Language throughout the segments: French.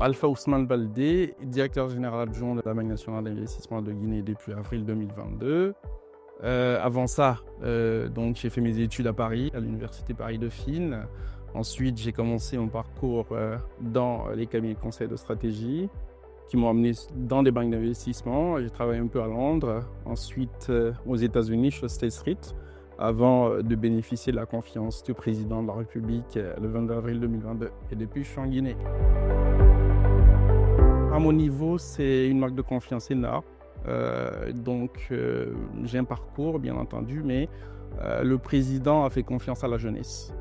Alpha Ousmane Baldé, directeur général adjoint de la Banque nationale d'investissement de Guinée depuis avril 2022. Avant ça, donc j'ai fait mes études à Paris, à l'université Paris-Dauphine. Ensuite, j'ai commencé mon parcours dans les cabinets de conseil de stratégie qui m'ont amené dans des banques d'investissement. J'ai travaillé un peu à Londres, ensuite aux États-Unis, sur State Street, avant de bénéficier de la confiance du président de la République le 22 avril 2022. Et depuis, je suis en Guinée. À mon niveau, c'est une marque de confiance énorme. J'ai un parcours, bien entendu, mais le président a fait confiance à la jeunesse.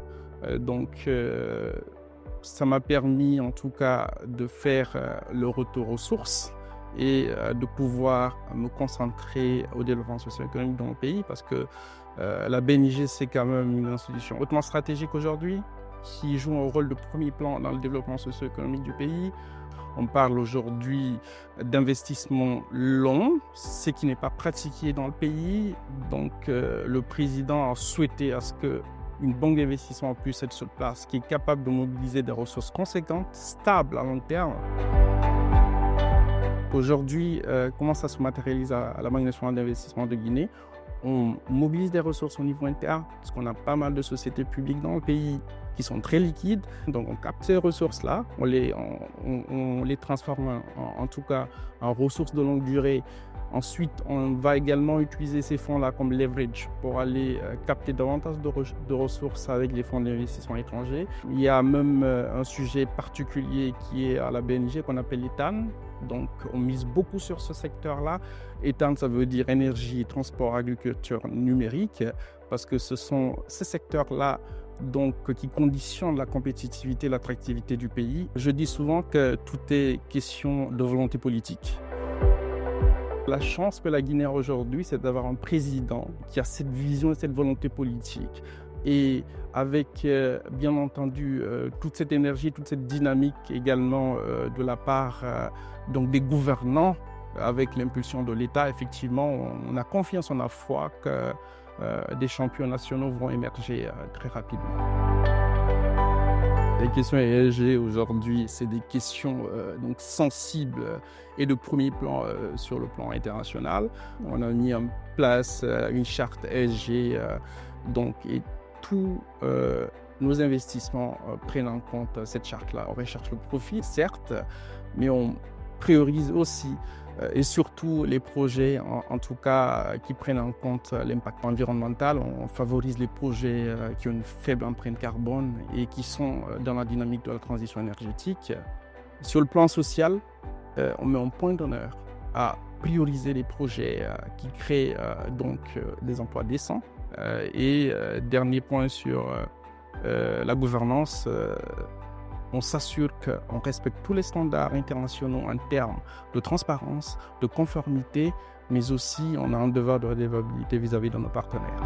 Ça m'a permis, en tout cas, de faire le retour aux sources et de pouvoir me concentrer au développement socio-économique dans mon pays, parce que la BNIG, c'est quand même une institution hautement stratégique aujourd'hui, qui joue un rôle de premier plan dans le développement socio-économique du pays. On parle aujourd'hui d'investissement long, ce qui n'est pas pratiqué dans le pays. Donc, le président a souhaité à ce qu'une banque d'investissement puisse être sur place, qui est capable de mobiliser des ressources conséquentes, stables à long terme. Aujourd'hui, comment ça se matérialise à la Banque nationale d'investissement de Guinée? On mobilise des ressources au niveau interne, parce qu'on a pas mal de sociétés publiques dans le pays qui sont très liquides. Donc on capte ces ressources-là, on les transforme en tout cas en ressources de longue durée. Ensuite, on va également utiliser ces fonds-là comme leverage pour aller capter davantage de ressources avec les fonds d'investissement étrangers. Il y a même un sujet particulier qui est à la BNG qu'on appelle l'ETAN. Donc, on mise beaucoup sur ce secteur-là. ETAN, ça veut dire énergie, transport, agriculture, numérique, parce que ce sont ces secteurs-là qui conditionnent la compétitivité et l'attractivité du pays. Je dis souvent que tout est question de volonté politique. La chance que la Guinée a aujourd'hui, c'est d'avoir un président qui a cette vision et cette volonté politique. Et avec, bien entendu, toute cette énergie, toute cette dynamique également de la part des gouvernants, avec l'impulsion de l'État, effectivement, on a confiance, on a foi que des champions nationaux vont émerger très rapidement. Les questions ESG aujourd'hui, c'est des questions sensibles et de premier plan sur le plan international. On a mis en place une charte ESG et tous nos investissements prennent en compte cette charte-là. On recherche le profit, certes, mais on priorise aussi et surtout les projets, en tout cas, qui prennent en compte l'impact environnemental. On favorise les projets qui ont une faible empreinte carbone et qui sont dans la dynamique de la transition énergétique. Sur le plan social, on met un point d'honneur à prioriser les projets qui créent des emplois décents. Dernier point sur la gouvernance, on s'assure qu'on respecte tous les standards internationaux en termes de transparence, de conformité, mais aussi on a un devoir de redevabilité vis-à-vis de nos partenaires.